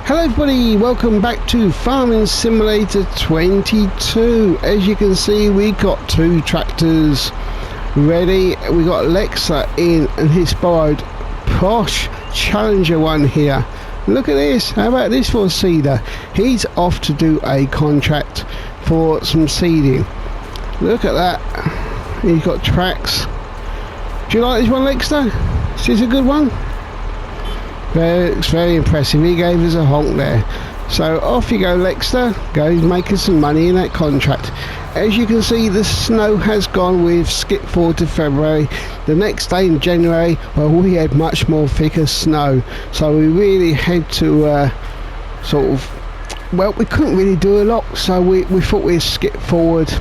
Hello everybody, welcome back to Farming Simulator 22. As you can see, we got two tractors ready. We got Lexter in and his borrowed posh Challenger one here. Look at this, how about this for a seeder? He's off to do a contract for some seeding. Look at that, he's got tracks. Do you like this one, Lexter? Is this a good one? It's very impressive. He gave us a honk there. So off you go, Lexter. Goes making some money in that contract. As you can see, the snow has gone. We've skipped forward to February. The next day in January, well, we had much more thicker snow. So we really had to well, we couldn't really do a lot. So we thought we'd skip forward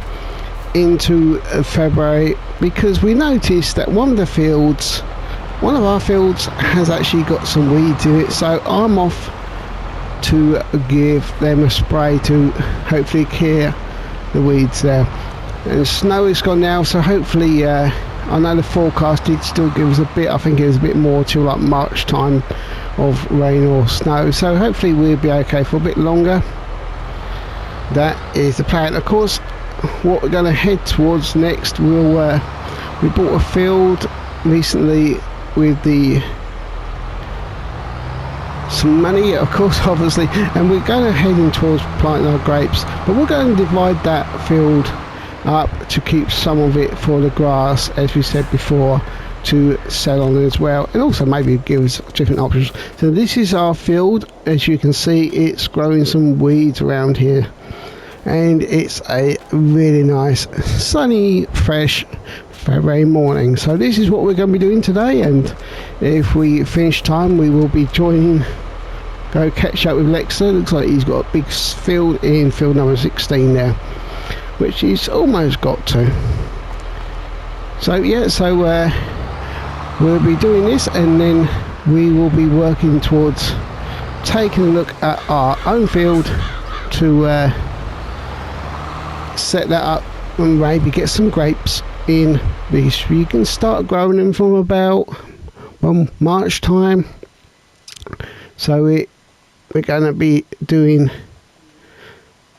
into February, because we noticed that one of our fields has actually got some weeds in it, so I'm off to give them a spray to hopefully clear the weeds there. And snow is gone now, so hopefully I know the forecast did still give us a bit, I think it was a bit more till like March time of rain or snow, so hopefully we'll be okay for a bit longer. That is the plan. Of course, what we're going to head towards next, we bought a field recently with some money, of course, obviously, and we're going to heading towards planting our grapes, but we're going to divide that field up to keep some of it for the grass, as we said before, to sell on as well, and also maybe give us different options. So this is our field. As you can see, it's growing some weeds around here, and it's a really nice sunny fresh February morning. So this is what we're going to be doing today, and if we finish time we will be go catch up with Lexter. Looks like he's got a big field in field number 16 there, which he's almost got to. So yeah, so we'll be doing this, and then we will be working towards taking a look at our own field to set that up and maybe get some grapes in, because you can start growing them from about March time. So we're going to be doing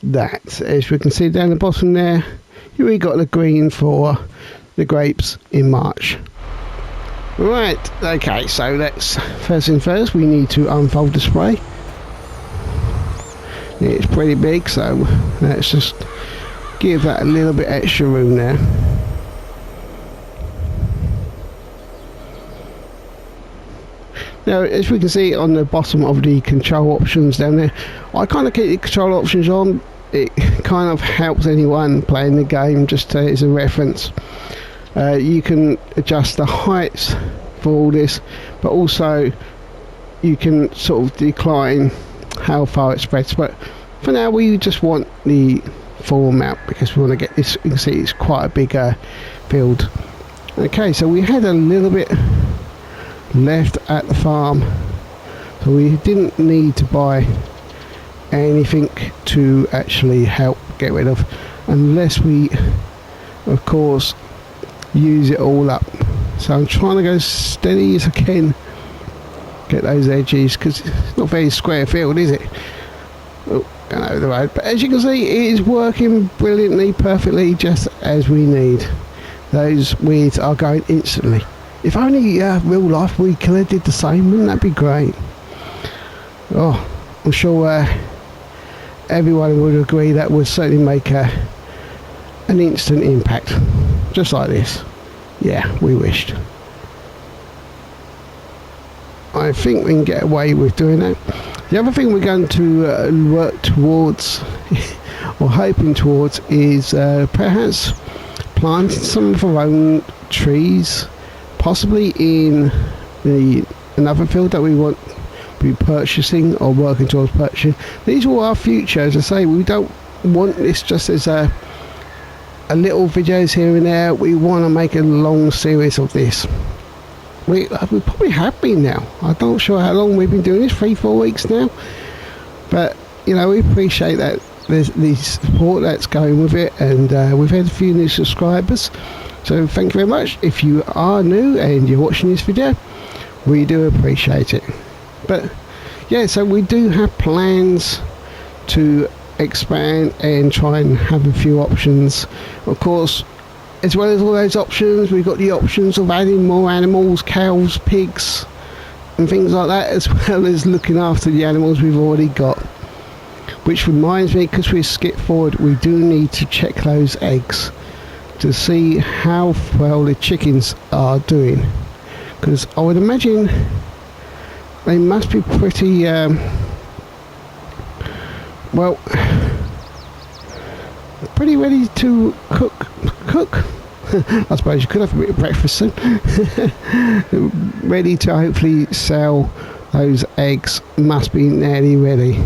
that. As we can see down the bottom there, we got the green for the grapes in March. Right, okay, so let's first thing first, we need to unfold the spray. It's pretty big, so let's just give that a little bit extra room there. Now, as we can see on the bottom of the control options down there, I kind of keep the control options on. It kind of helps anyone playing the game, just as a reference. You can adjust the heights for all this, but also you can sort of decline how far it spreads. But for now, we just want the full amount, because we want to get this. You can see it's quite a big field. Okay, so we had a little bit left at the farm, so we didn't need to buy anything to actually help get rid of, unless we of course use it all up. So I'm trying to go steady as I can, get those edges, because it's not very square field, is it? Oh, going over the road. But as you can see, it is working brilliantly, perfectly, just as we need. Those weeds are going instantly. If only real life weed killer did the same, wouldn't that be great? Oh, I'm sure everyone would agree that would certainly make an instant impact, just like this. Yeah, we wished. I think we can get away with doing that. The other thing we're going to work towards, or hoping towards, is perhaps planting some of our own trees, possibly in another field that we want to be purchasing or working towards purchasing. These are all our future. As I say, we don't want this just as a little videos here and there. We want to make a long series of this. We probably have been now. I'm not sure how long we've been doing this, 3-4 weeks now, but you know, we appreciate that there's the support that's going with it, and we've had a few new subscribers, so thank you very much. If you are new and you're watching this video, we do appreciate it. But yeah, so we do have plans to expand and try and have a few options. Of course, as well as all those options, we've got the options of adding more animals, cows, pigs and things like that, as well as looking after the animals we've already got. Which reminds me, because we skip forward, we do need to check those eggs to see how well the chickens are doing, because I would imagine they must be pretty well, pretty ready to cook. I suppose you could have a bit of breakfast soon. Ready to hopefully sell. Those eggs must be nearly ready.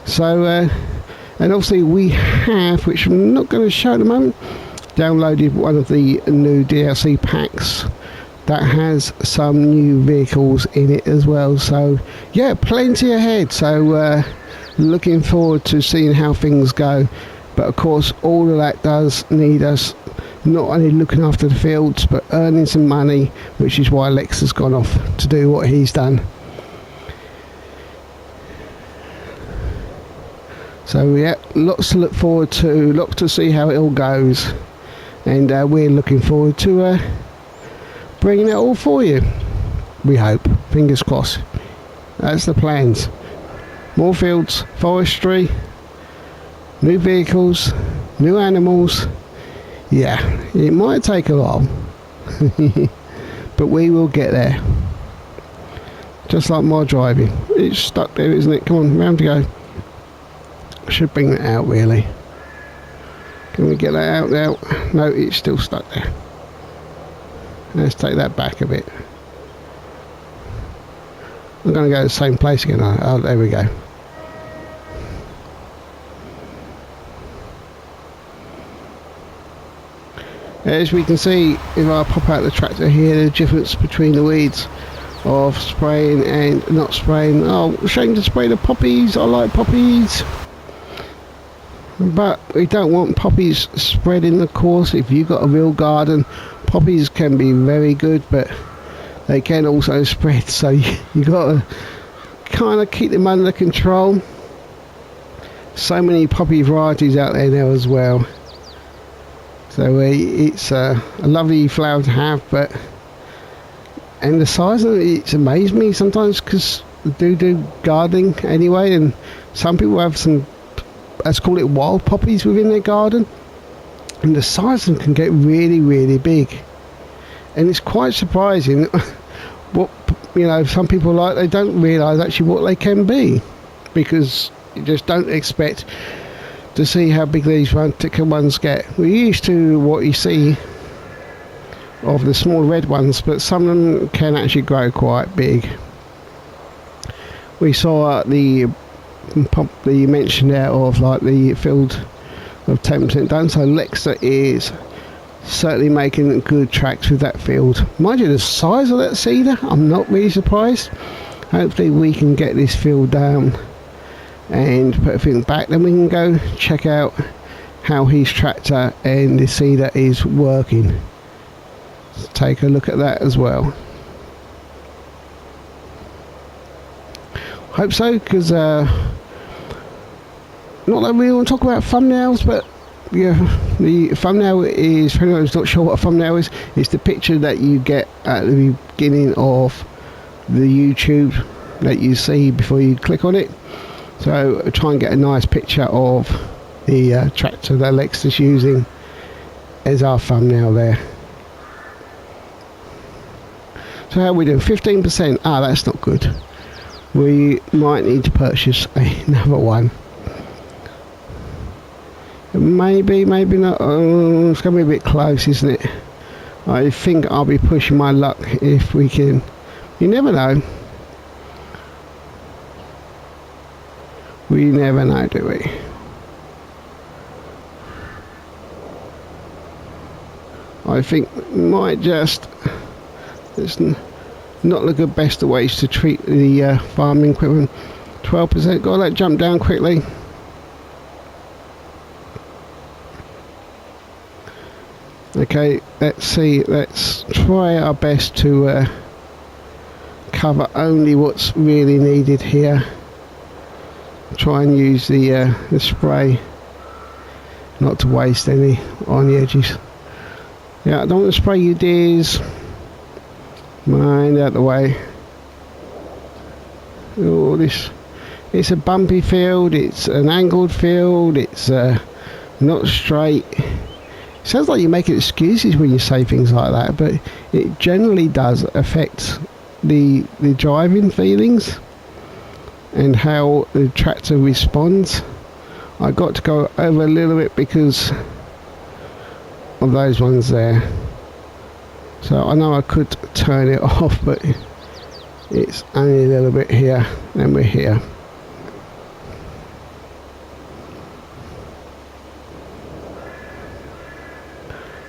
So and obviously we have, which I'm not going to show at the moment, downloaded one of the new DLC packs that has some new vehicles in it as well. So yeah, plenty ahead. So looking forward to seeing how things go. But of course, all of that does need us not only looking after the fields, but earning some money, which is why Lexter's gone off to do what he's done. So yeah, lots to look forward to, lots to see how it all goes, and we're looking forward to bringing it all for you. We hope, fingers crossed. That's the plans. More fields, forestry, new vehicles, new animals. Yeah, it might take a while, but we will get there. Just like my driving, it's stuck there, isn't it? Come on, round to go. Should bring that out really. Can we get that out now? No, it's still stuck there. Let's take that back a bit. I'm going to go to the same place again. Oh, there we go. As we can see, if I pop out the tractor here, the difference between the weeds of spraying and not spraying. Oh, shame to spray the poppies. I like poppies. But we don't want poppies spreading, of course. If you've got a real garden, poppies can be very good, but they can also spread. So you got to kind of keep them under control. So many poppy varieties out there now as well. So it's a lovely flower to have, but and the size of it, it's amazed me sometimes, because I do gardening anyway, and some people have some, let's call it wild poppies within their garden, and the size of them can get really, really big, and it's quite surprising what, you know, some people like, they don't realise actually what they can be, because you just don't expect to see how big these particular ones get. We're used to what you see of the small red ones, but some of them can actually grow quite big. We saw the mention there of like the field of 10% done, so Lexter is certainly making good tracks with that field. Mind you, the size of that cedar, I'm not really surprised. Hopefully we can get this field down and put everything back, then we can go check out how his tractor and the cedar is working. Let's take a look at that as well. Hope so, because not that we really want to talk about thumbnails, but yeah, the thumbnail is, for anyone who's not sure what a thumbnail is, it's the picture that you get at the beginning of the YouTube that you see before you click on it. So try and get a nice picture of the tractor that Lexter's using as our thumbnail there. So how are we doing? 15%. Ah, that's not good. We might need to purchase another one. Maybe not. Oh, it's going to be a bit close, isn't it? I think I'll be pushing my luck if we can. You never know. We never know, do we? I think might just, it's not the good best of ways to treat the farming equipment. 12%, got to let jump down quickly. Okay, let's see, let's try our best to cover only what's really needed here. try and use the spray not to waste any on the edges. Yeah, I don't want to spray your deers. Mind out the way. Oh, this, it's a bumpy field, it's an angled field, it's not straight. It sounds like you're making excuses when you say things like that, but it generally does affect the driving feelings and how the tractor responds. I got to go over a little bit because of those ones there. So I know I could turn it off, but it's only a little bit here, and we're here.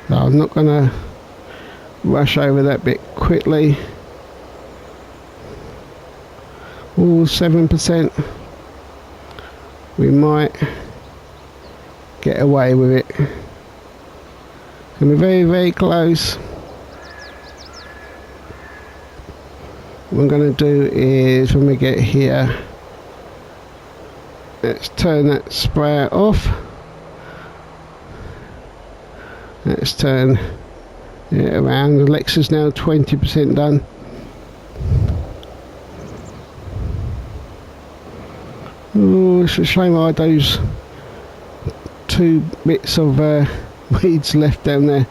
So I'm not going to rush over that bit quickly. All 7%. We might get away with it. And we're very, very close. What I'm going to do is, when we get here, let's turn that sprayer off. Let's turn it around. The Lexter's now 20% done. Oh, it's a shame I had those 2 bits of weeds left down there.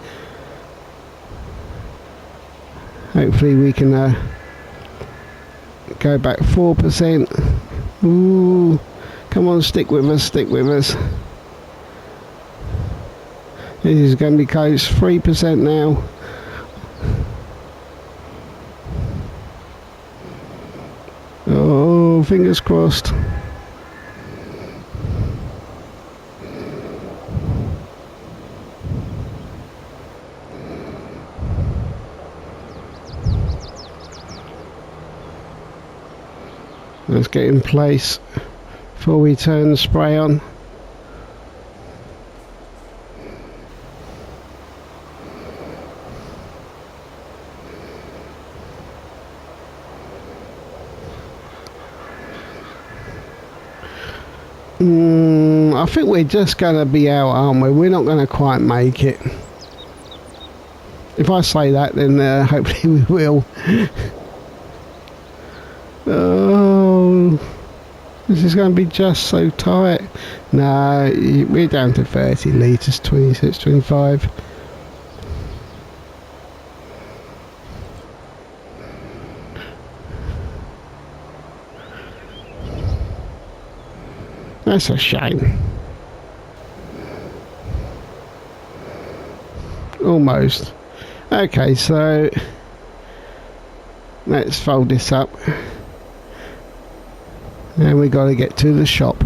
Hopefully we can go back 4%. Ooh, come on, stick with us, stick with us. This is going to be close. 3% now. Oh, fingers crossed. Let's get in place before we turn the spray on. I think we're just going to be out, aren't we? We're not going to quite make it. If I say that, then hopefully we will. Oh, this is going to be just so tight. No, we're down to 30 litres, 26, 25. That's a shame. Almost. Okay, so let's fold this up. And we got to get to the shop.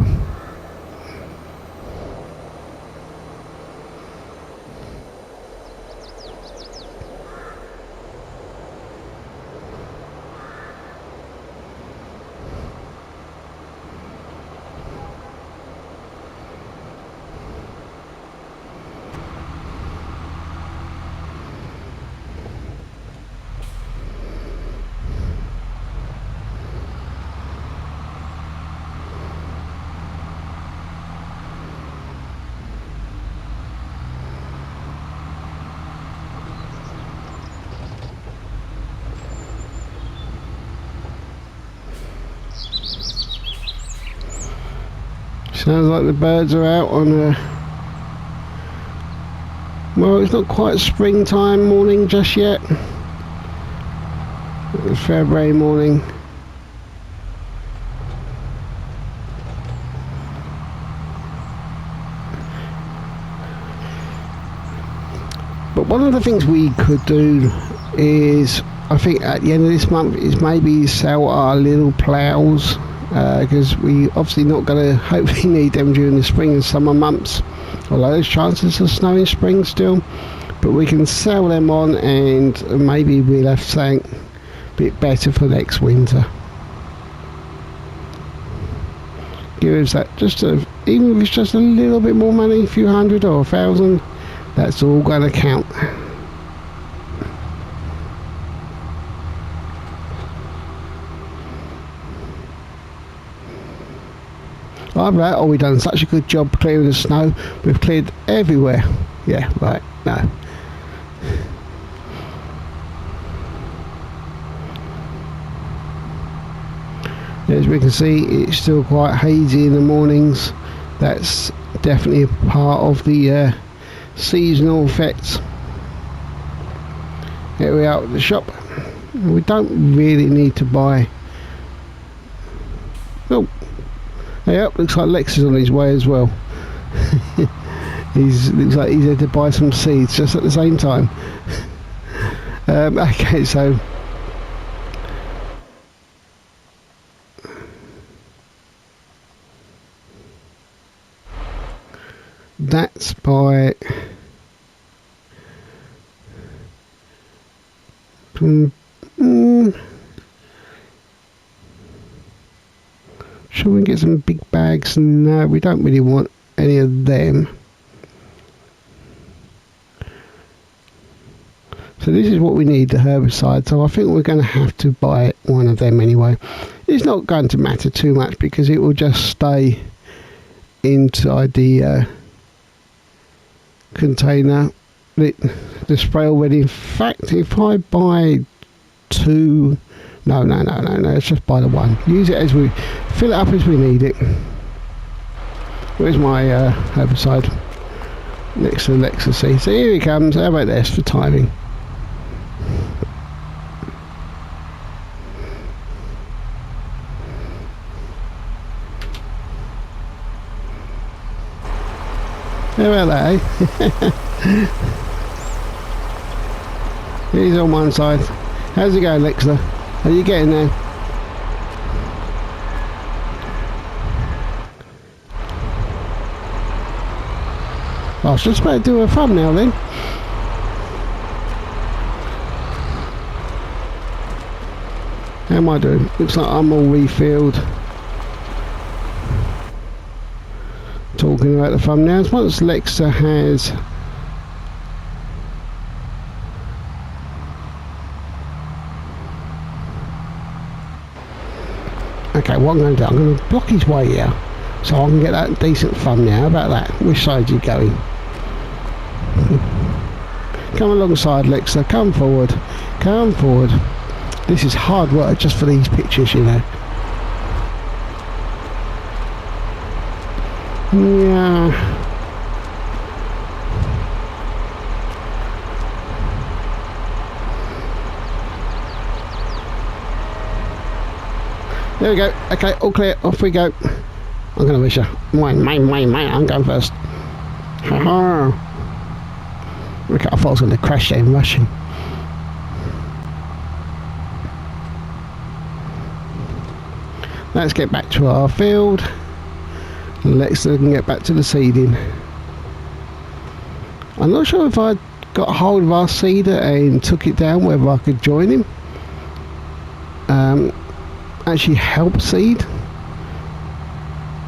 Sounds like the birds are out on a... Well, it's not quite springtime morning just yet. It's February morning. But one of the things we could do is, I think at the end of this month, is maybe sell our little ploughs. Because we obviously not going to hopefully need them during the spring and summer months, although there's chances of snow in spring still, but we can sell them on and maybe we'll have something a bit better for next winter. Give us that, even if it's just a little bit more money, a few hundred or 1,000, that's all going to count. Either that or we've done such a good job clearing the snow, we've cleared everywhere. Yeah, right, no. As we can see, it's still quite hazy in the mornings. That's definitely a part of the seasonal effects. Here we are at the shop. We don't really need to buy. Oh, yep, looks like Lexter's on his way as well. Looks like he's had to buy some seeds just at the same time. Okay, so that's by should we get some big bags? No, we don't really want any of them. So this is what we need, the herbicide. So I think we're going to have to buy one of them anyway. It's not going to matter too much because it will just stay inside the container. The spray already. In fact, if I buy two, no, let's just buy the one. Use it as we fill it up as we need it. Where's my herbicide? Next to Lexter. See, so here he comes. How about this for timing? How about that, eh? He's on one side. How's it going, Lexter? Are you getting there? I was just about to do a thumbnail then. How am I doing? Looks like I'm all refilled. Talking about the thumbnails, once Lexter has okay, what I'm going to do, I'm going to block his way here so I can get that decent thumbnail. How about that? Which side are you going? Come alongside, Lexter, come forward, come forward. This is hard work just for these pictures, you know. Yeah. There we go. Okay, all clear. Off we go. I'm going to wish you. Mine. I'm going first. Ha-ha. Okay, I thought I was going to crash there in rushing. Let's get back to our field. Lexter can get back to the seeding. I'm not sure if I got hold of our seeder and took it down, whether I could join him. Actually help seed.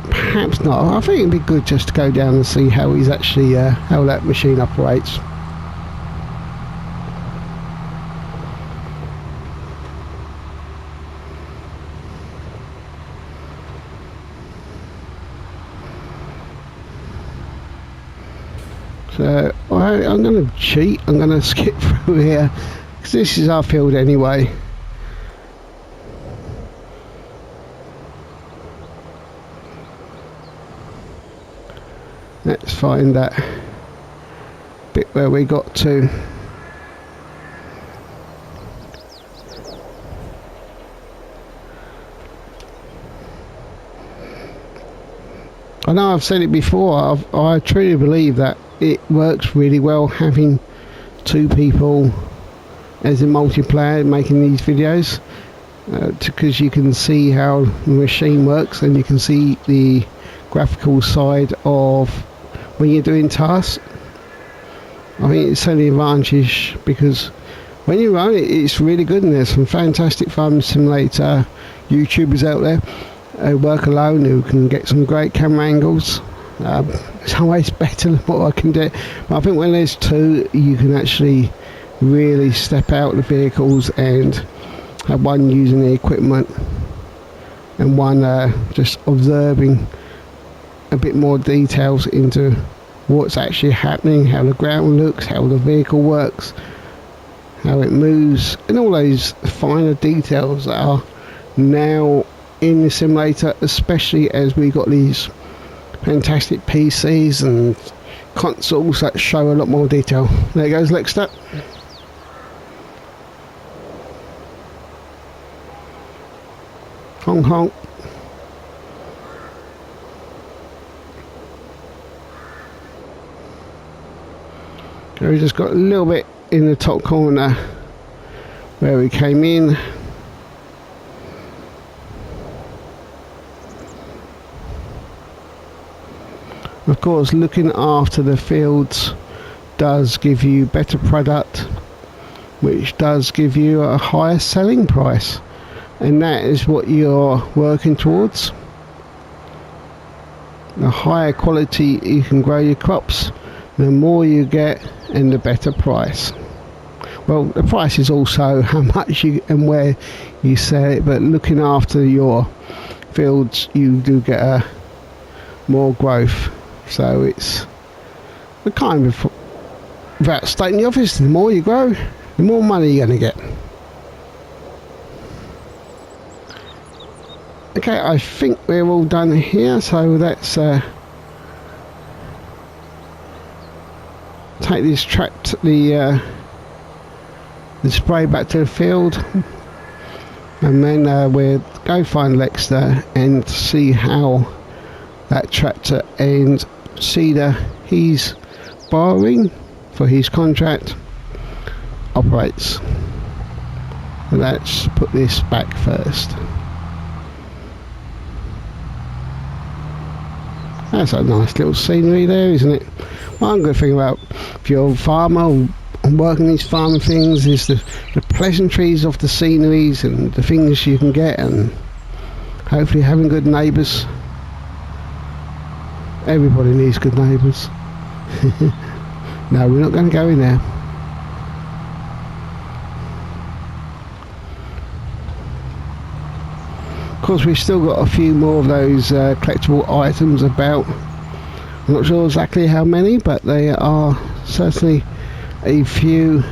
Perhaps not. I think it'd be good just to go down and see how he's actually how that machine operates. So I'm going to cheat. I'm going to skip through here because this is our field anyway. Let's find that bit where we got to. I know I've said it before, I truly believe that it works really well having two people as a multiplayer making these videos, because you can see how the machine works and you can see the graphical side of when you're doing tasks. I think it's only an advantage because when you run it, it's really good, and there's some fantastic farm simulator YouTubers out there who work alone who can get some great camera angles. It's always better than what I can do, but I think when there's two, you can actually really step out the vehicles and have one using the equipment and one just observing a bit more details into what's actually happening, how the ground looks, how the vehicle works, how it moves, and all those finer details that are now in the simulator, especially as we got these fantastic PCs and consoles that show a lot more detail. There goes Lexter. Honk honk. So we just got a little bit in the top corner where we came in. Of course, looking after the fields does give you better product, which does give you a higher selling price, and that is what you're working towards. The higher quality you can grow your crops, the more you get and the better price. Well, the price is also how much you and where you sell it, but looking after your fields, you do get a more growth. So it's the kind of, without stating the obvious, the more you grow, the more money you're going to get. Okay, I think we're all done here, so let's take this the spray back to the field, and then we'll go find Lexter and see how that tractor and seeder he's borrowing for his contract operates. And let's put this back first. That's a nice little scenery there, isn't it? One good thing about if you're a farmer and working these farming things is the pleasantries of the sceneries and the things you can get, and hopefully having good neighbours. Everybody needs good neighbours. No, we're not going to go in there. Of course, we've still got a few more of those collectible items about. I'm not sure exactly how many, but there are certainly a few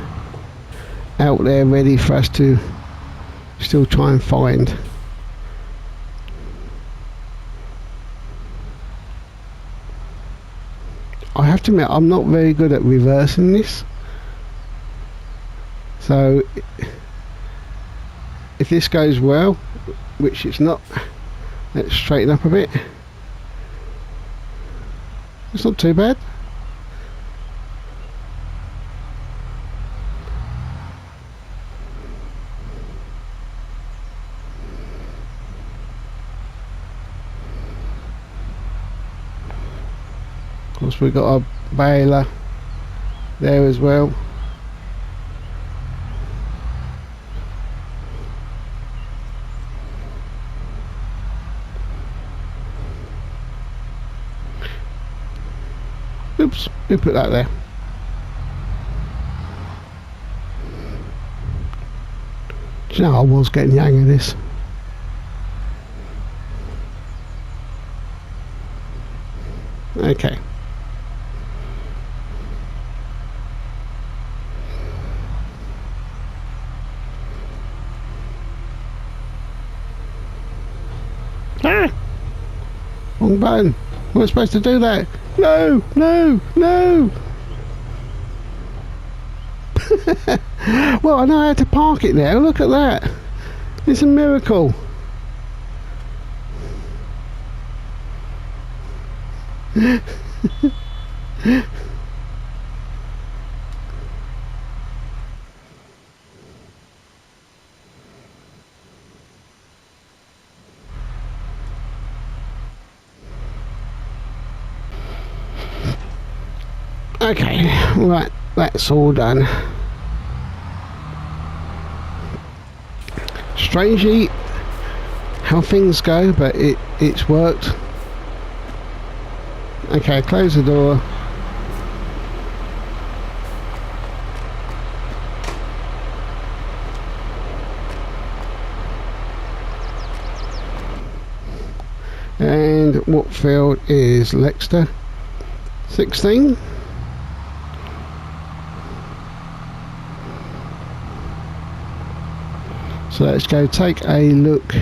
out there ready for us to still try and find. I have to admit, I'm not very good at reversing this, so if this goes well, which it's not, let's straighten up a bit. It's not too bad. Of course, we've got a baler there as well. Oops, we put that there. Do you know, I was getting the hang of this. Okay. Ah! Wrong button. We're supposed to do that. No, no, no. Well, I know how to park it now. Look at that. It's a miracle. Okay, right, that's all done. Strangely how things go, but it's worked. Okay, close the door. And what field is Lexter? 16. So let's go take a look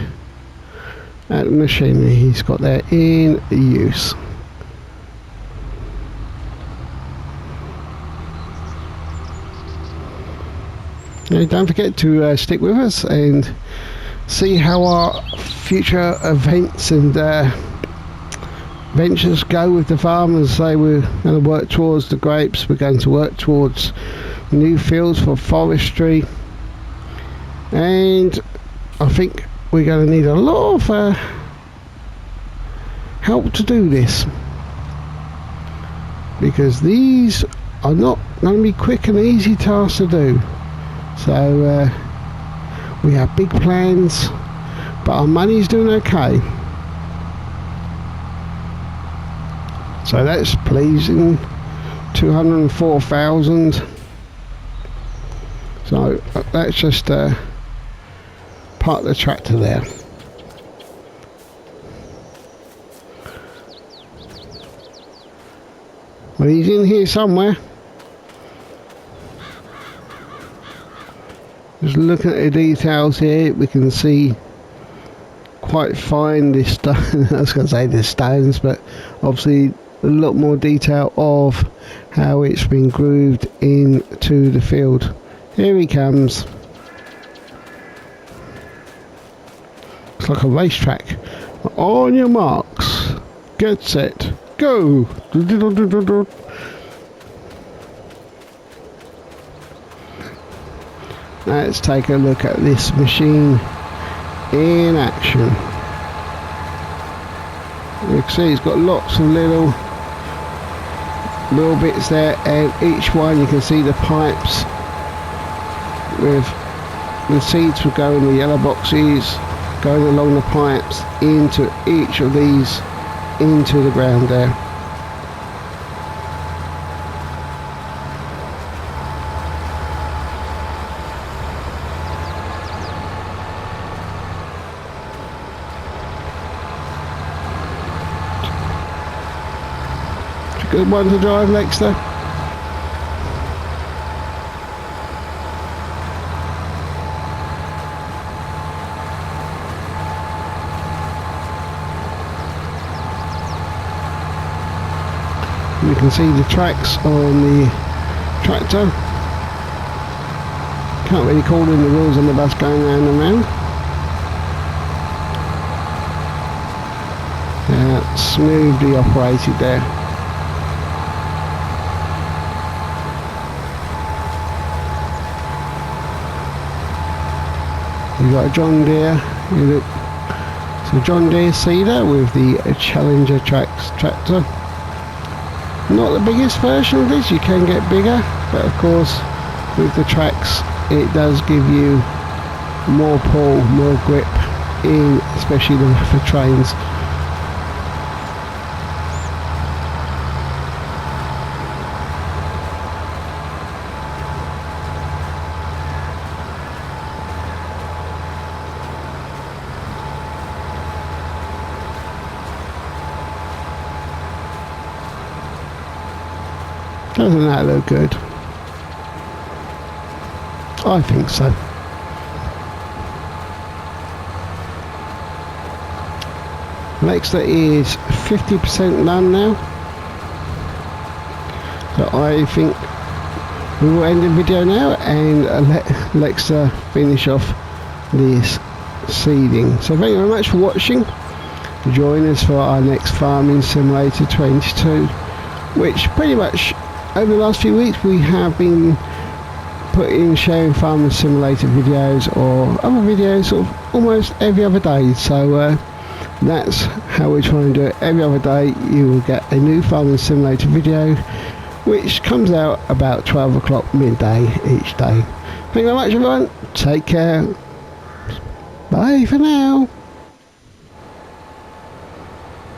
at the machinery he's got there in use. Now, don't forget to stick with us and see how our future events and ventures go with the farmers. Say we're going to work towards the grapes, we're going to work towards new fields for forestry, and I think we're going to need a lot of help to do this, because these are not going to be quick and easy tasks to do. So we have big plans, but our money's doing okay. So that's pleasing. 204,000. So that's just park the tractor there. Well, he's in here somewhere. Just looking at the details here, we can see quite fine this stone. I was going to say the stones, but obviously a lot more detail of how it's been grooved into the field. Here he comes. It's like a racetrack. On your marks, get set, go. Let's take a look at this machine in action. You can see it's got lots of little bits there, and each one you can see the pipes with the seeds will go in the yellow boxes, going along the pipes into each of these into the ground there. Good one to drive, Lexter. You can see the tracks on the tractor. Can't really call in the wheels on the bus going round and round. Smoothly operated there. You've got a John Deere, it's a John Deere seeder with the Challenger tractor. Not the biggest version of this, you can get bigger, but of course with the tracks it does give you more pull, more grip in especially the rougher trains. Doesn't that look good? I think so. Lexter is 50% done now. So I think we will end the video now and let Lexter finish off this seeding. So thank you very much for watching. Join us for our next Farming Simulator 22, which pretty much over the last few weeks we have been sharing Farming Simulator videos or other videos sort of almost every other day. So that's how we're trying to do it. Every other day you will get a new Farming Simulator video, which comes out about 12 o'clock midday each day. Thank you very much everyone, take care, bye for now.